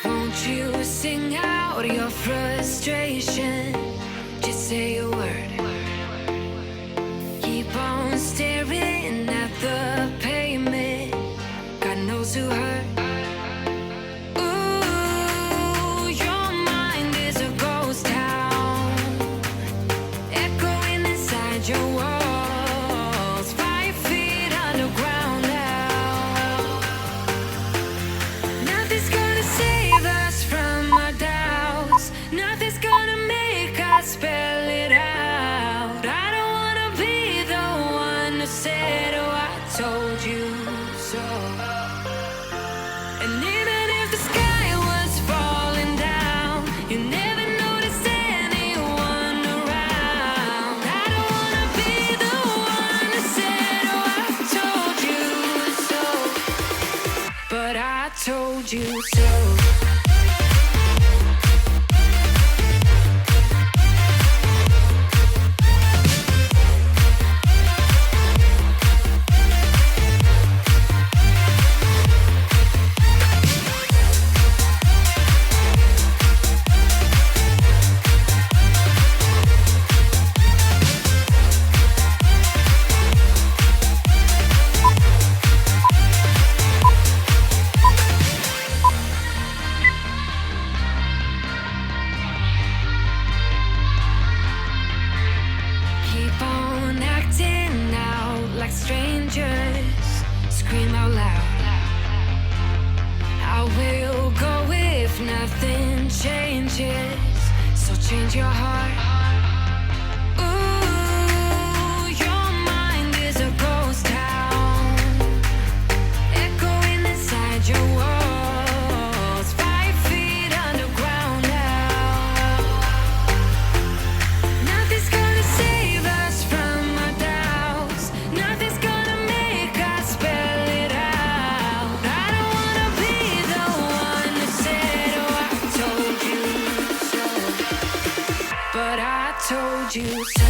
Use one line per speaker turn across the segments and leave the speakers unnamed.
Won't you sing out your frustration? Just say a word. Keep on staring at the pavement. God knows who hurt. Ooh, your mind is a ghost town, echoing inside your walls, 5 feet underground now. Nothing's gonna save us from our doubts. Nothing's gonna make us spell it out. I don't wanna be the one who said, oh, I told you so. And even if the sky was falling down, you never noticed anyone around. I don't wanna be the one who said, oh, I told you so. But I told you so. Keep on acting out like strangers. Scream out loud. I will go if nothing changes. So change your heart. Ooh, your mind is a ghost town, echoing inside your walls, 5 feet underground now. Nothing's gonna save us from our doubts. Nothing's gonna make us spell it out. I don't wanna be the one who said, oh, I told you so. But I told you so.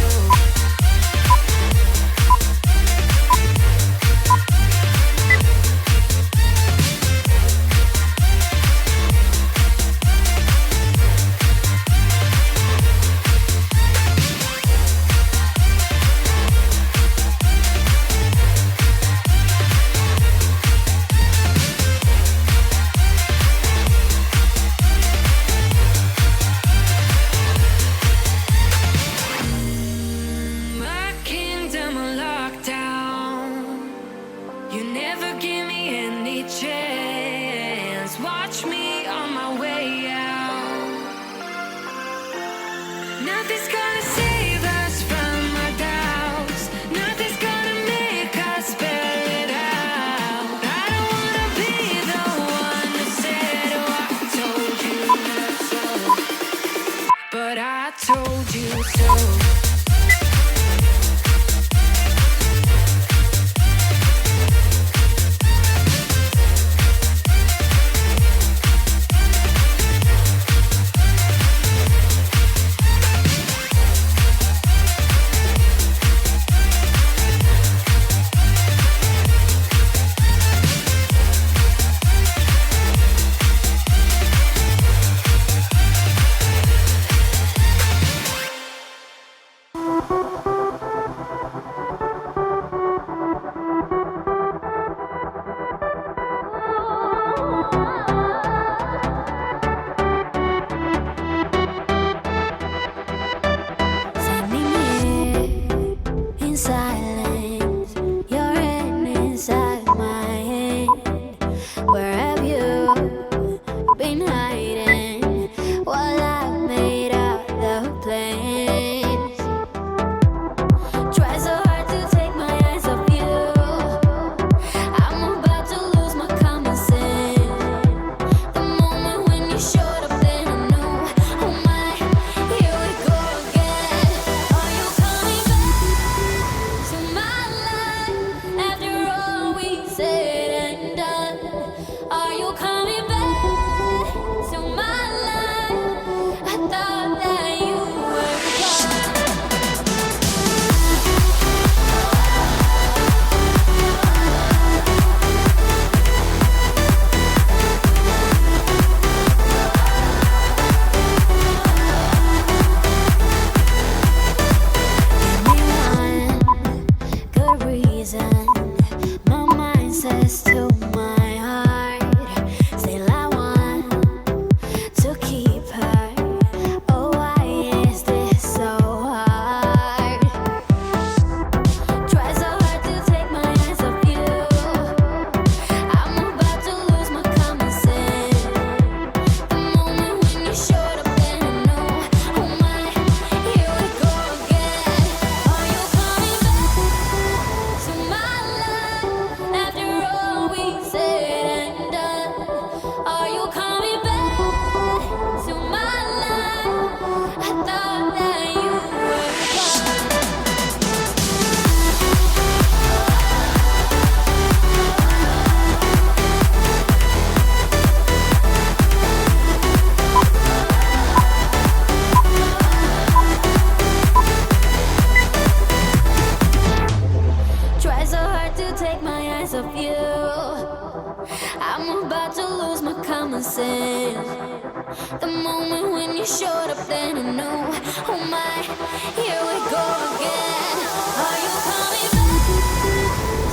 The moment when you showed up, then I knew, oh my, here we go again. Are you coming back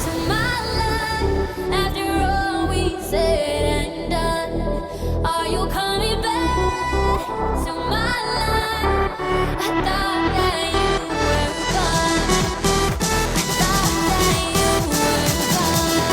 to my life after all we said and done? Are you coming back to my life? I thought that you were gone. I thought that you were gone.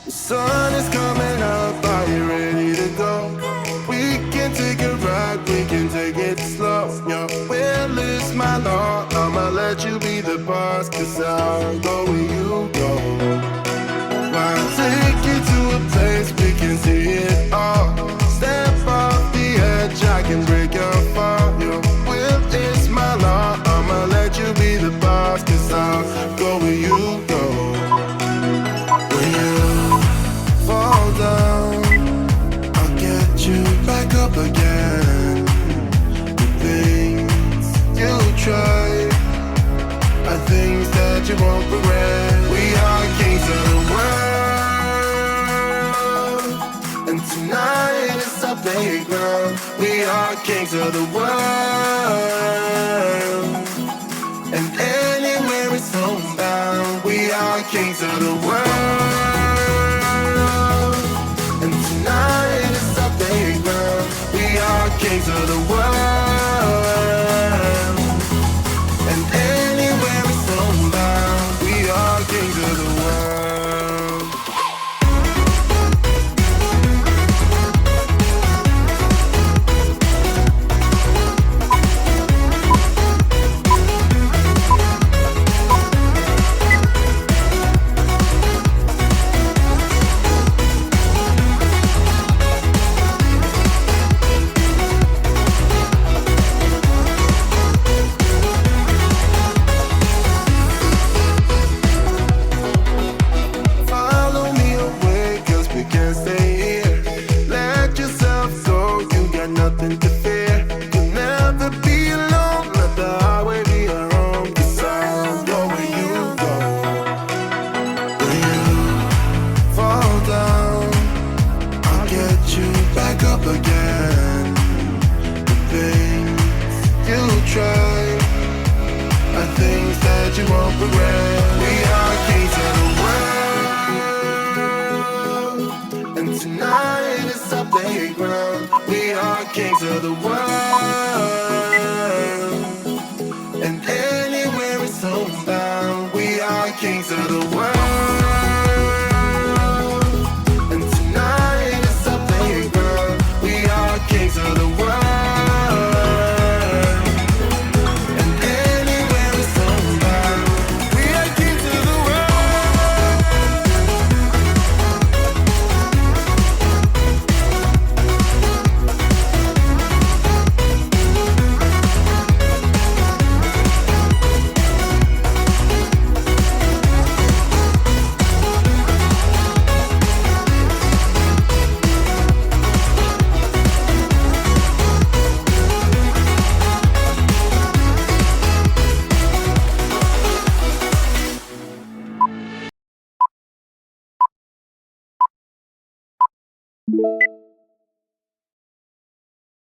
The sun is coming up, are you ready to go? We can take a ride, we can take it slow. Yo, well, it's my law, I'ma let you be the boss, 'cause I'll go where you go. I'll take you to a place we can see it all. Step off the edge, I can break your fall. Yo, well, it's my law, I'ma let you be the boss, 'cause I'll go where you go. When you fall down, I'll get you back up again. The things you try are things that you won't regret. We are kings of the world, and tonight is our playground. We are kings of the world, and anywhere is homebound. We are kings of the world, and tonight is our playground. We are kings of the world, and anywhere is homebound. We are kings of the world. Follow me away, 'cause we can't stay here. Let yourself go, you got nothing to fear. You'll never be alone, let the highway be your home, 'cause I'll go where you go. When you fall down, I'll get you back up again. The things you try are things that you won't regret. We are kings of the world, and tonight is our playground. We are kings of the world, and anywhere is homebound. We are kings of the world, and tonight is our playground. We are kings of the world, and anywhere is homebound. We are kings of the world.